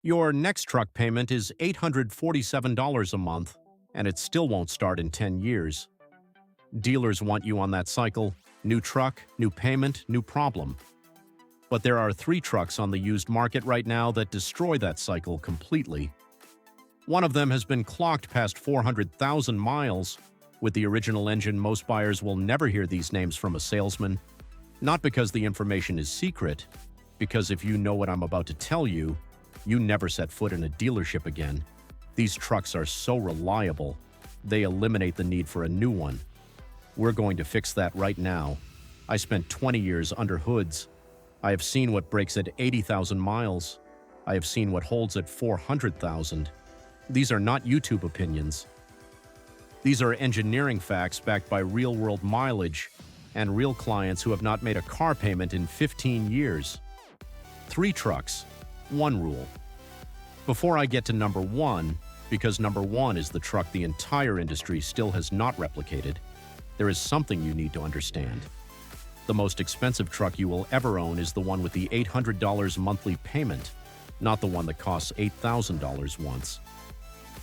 Your next truck payment is $847 a month, and it still won't start in 10 years. Dealers want you on that cycle: new truck, new payment, new problem. But there are 3 trucks on the used market right now that destroy that cycle completely. One of them has been clocked past 400,000 miles. With the original engine, most buyers will never hear these names from a salesman. Not because the information is secret, because if you know what I'm about to tell you, you never set foot in a dealership again. These trucks are so reliable, they eliminate the need for a new one. We're going to fix that right now. I spent 20 years under hoods. I have seen what breaks at 80,000 miles. I have seen what holds at 400,000. These are not YouTube opinions. These are engineering facts backed by real-world mileage and real clients who have not made a car payment in 15 years. 3 trucks, 1 rule. Before I get to number 1, because number 1 is the truck the entire industry still has not replicated, there is something you need to understand. The most expensive truck you will ever own is the one with the $800 monthly payment, not the one that costs $8,000 once.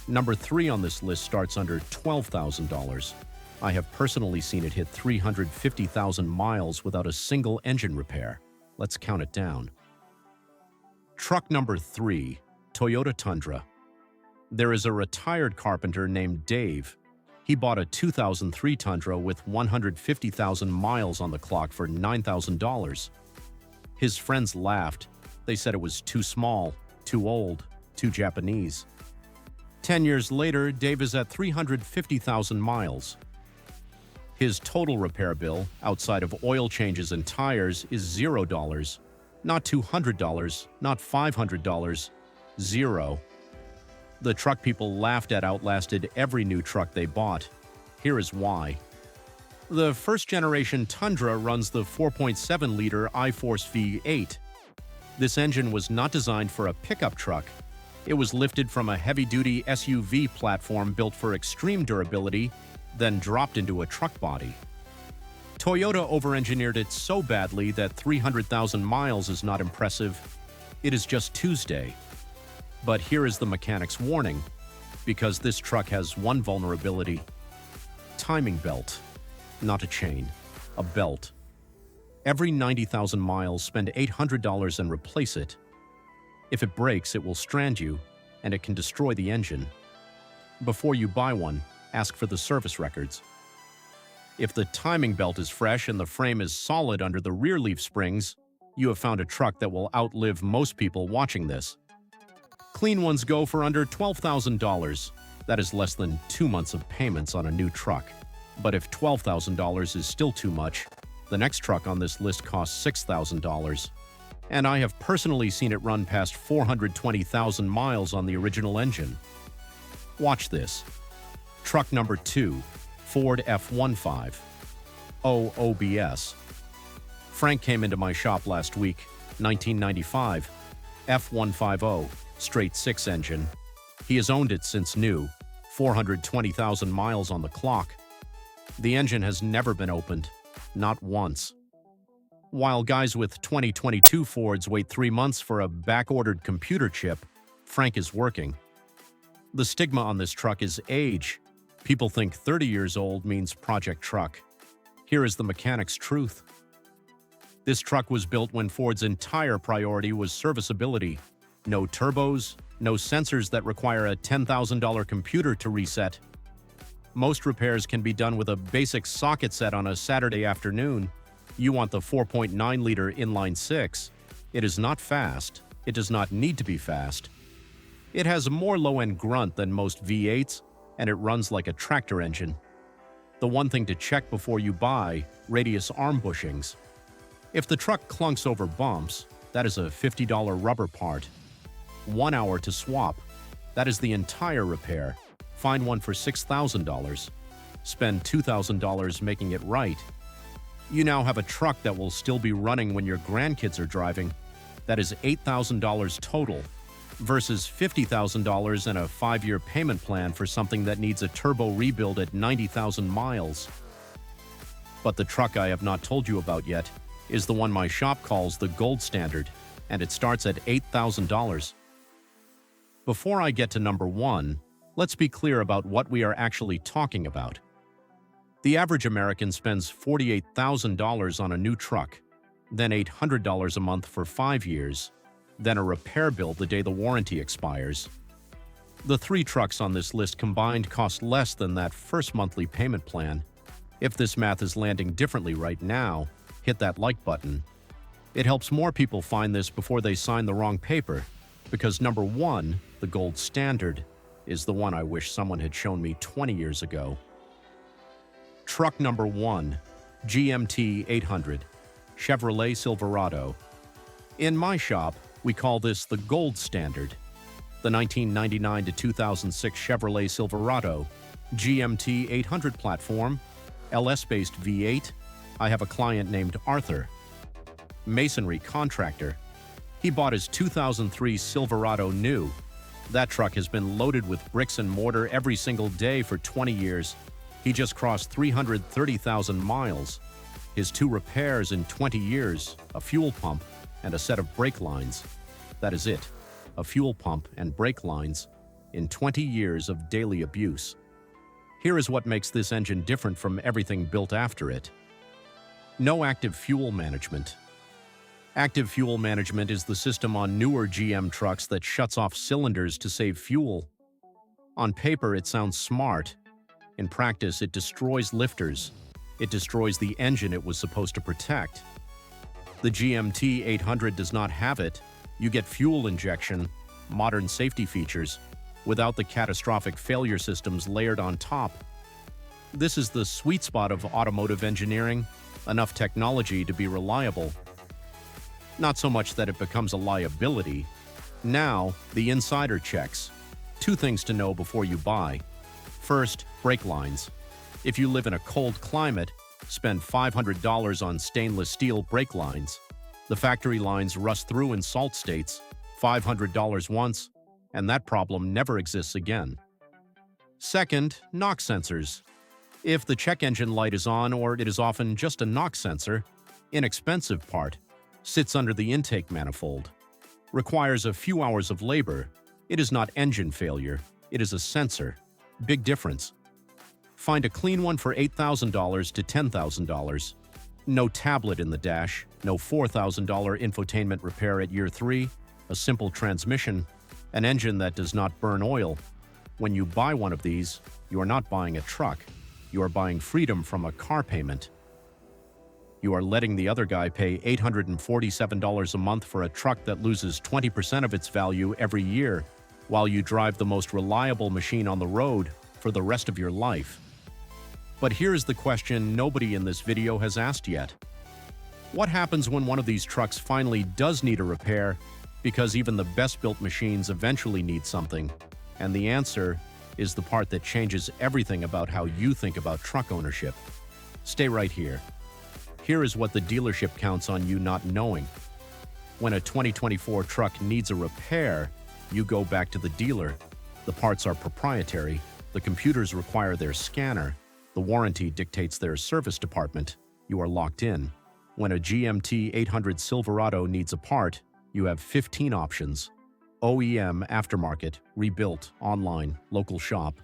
Number 3 on this list starts under $12,000. I have personally seen it hit 350,000 miles without a single engine repair. Let's count it down. Truck number 3, Toyota Tundra. There is a retired carpenter named Dave. He bought a 2003 Tundra with 150,000 miles on the clock for $9,000. His friends laughed. They said it was too small, too old, too Japanese. 10 years later, Dave is at 350,000 miles. His total repair bill, outside of oil changes and tires, is $0. Not $200, not $500, 0. The truck people laughed at outlasted every new truck they bought. Here is why. The first-generation Tundra runs the 4.7-liter iForce V8. This engine was not designed for a pickup truck. It was lifted from a heavy-duty SUV platform built for extreme durability, then dropped into a truck body. Toyota over-engineered it so badly that 300,000 miles is not impressive. It is just Tuesday. But here is the mechanic's warning, because this truck has one vulnerability. Timing belt. Not a chain. A belt. Every 90,000 miles, spend $800 and replace it. If it breaks, it will strand you, and it can destroy the engine. Before you buy one, ask for the service records. If the timing belt is fresh and the frame is solid under the rear leaf springs, you have found a truck that will outlive most people watching this. Clean ones go for under $12,000. That is less than 2 months of payments on a new truck. But if $12,000 is still too much, the next truck on this list costs $6,000. And I have personally seen it run past 420,000 miles on the original engine. Watch this. Truck number 2, Ford F-15. OBS. Frank came into my shop last week, 1995, F-150, straight 6 engine. He has owned it since new, 420,000 miles on the clock. The engine has never been opened, not once. While guys with 2022 Fords wait 3 months for a back-ordered computer chip, Frank is working. The stigma on this truck is age. People think 30 years old means project truck. Here is the mechanic's truth. This truck was built when Ford's entire priority was serviceability. No turbos, no sensors that require a $10,000 computer to reset. Most repairs can be done with a basic socket set on a Saturday afternoon. You want the 4.9-liter inline-6. It is not fast. It does not need to be fast. It has more low-end grunt than most V8s, and it runs like a tractor engine. The one thing to check before you buy: radius arm bushings. If the truck clunks over bumps, that is a $50 rubber part. 1 hour to swap. That is the entire repair. Find one for $6,000. Spend $2,000 making it right. You now have a truck that will still be running when your grandkids are driving. That is $8,000 total, versus $50,000 and a 5-year payment plan for something that needs a turbo rebuild at 90,000 miles. But the truck I have not told you about yet is the one my shop calls the gold standard, and it starts at $8,000. Before I get to number 1, let's be clear about what we are actually talking about. The average American spends $48,000 on a new truck, then $800 a month for 5 years, then a repair bill the day the warranty expires. The 3 trucks on this list combined cost less than that first monthly payment plan. If this math is landing differently right now, hit that like button. It helps more people find this before they sign the wrong paper, because number 1, the gold standard, is the one I wish someone had shown me 20 years ago. Truck number 1, GMT 800, Chevrolet Silverado. In my shop, we call this the gold standard. The 1999 to 2006 Chevrolet Silverado, GMT 800 platform, LS-based V8. I have a client named Arthur. Masonry contractor. He bought his 2003 Silverado new. That truck has been loaded with bricks and mortar every single day for 20 years. He just crossed 330,000 miles. His 2 repairs in 20 years, a fuel pump and a set of brake lines. That is it, a fuel pump and brake lines in 20 years of daily abuse. Here is what makes this engine different from everything built after it. No active fuel management. Active fuel management is the system on newer GM trucks that shuts off cylinders to save fuel. On paper, it sounds smart. In practice, it destroys lifters. It destroys the engine it was supposed to protect. The GMT 800 does not have it. You get fuel injection, modern safety features, without the catastrophic failure systems layered on top. This is the sweet spot of automotive engineering, enough technology to be reliable. Not so much that it becomes a liability. Now, the insider checks. 2 things to know before you buy. First, brake lines. If you live in a cold climate, spend $500 on stainless steel brake lines. The factory lines rust through in salt states, $500 once, and that problem never exists again. Second, NOx sensors. If the check engine light is on, or it is often just a NOx sensor, inexpensive part, sits under the intake manifold. Requires a few hours of labor. It is not engine failure, it is a sensor. Big difference. Find a clean one for $8,000 to $10,000. No tablet in the dash, no $4,000 infotainment repair at year 3, a simple transmission, an engine that does not burn oil. When you buy one of these, you are not buying a truck. You are buying freedom from a car payment. You are letting the other guy pay $847 a month for a truck that loses 20% of its value every year, while you drive the most reliable machine on the road for the rest of your life. But here's the question nobody in this video has asked yet. What happens when one of these trucks finally does need a repair, because even the best-built machines eventually need something? And the answer is the part that changes everything about how you think about truck ownership. Stay right here. Here is what the dealership counts on you not knowing. When a 2024 truck needs a repair, you go back to the dealer. The parts are proprietary. The computers require their scanner. The warranty dictates their service department. You are locked in. When a GMT 800 Silverado needs a part, you have 15 options. OEM, aftermarket, rebuilt, online, local shop.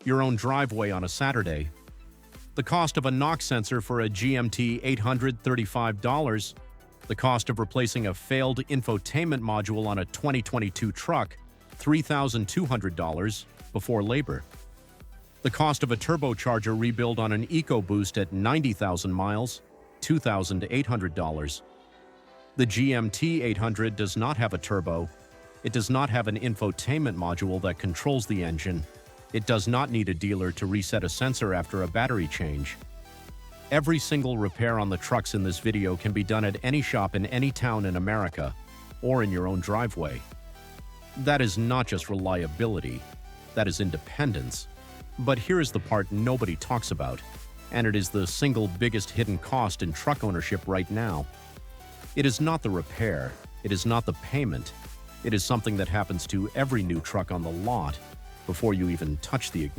Your own driveway on a Saturday. The cost of a NOx sensor for a GMT 800, $35. The cost of replacing a failed infotainment module on a 2022 truck, $3,200 before labor. The cost of a turbocharger rebuild on an EcoBoost at 90,000 miles, $2,800. The GMT 800 does not have a turbo. It does not have an infotainment module that controls the engine. It does not need a dealer to reset a sensor after a battery change. Every single repair on the trucks in this video can be done at any shop in any town in America, or in your own driveway. That is not just reliability, that is independence. But here is the part nobody talks about, and it is the single biggest hidden cost in truck ownership right now. It is not the repair, it is not the payment, it is something that happens to every new truck on the lot before you even touch the ignition.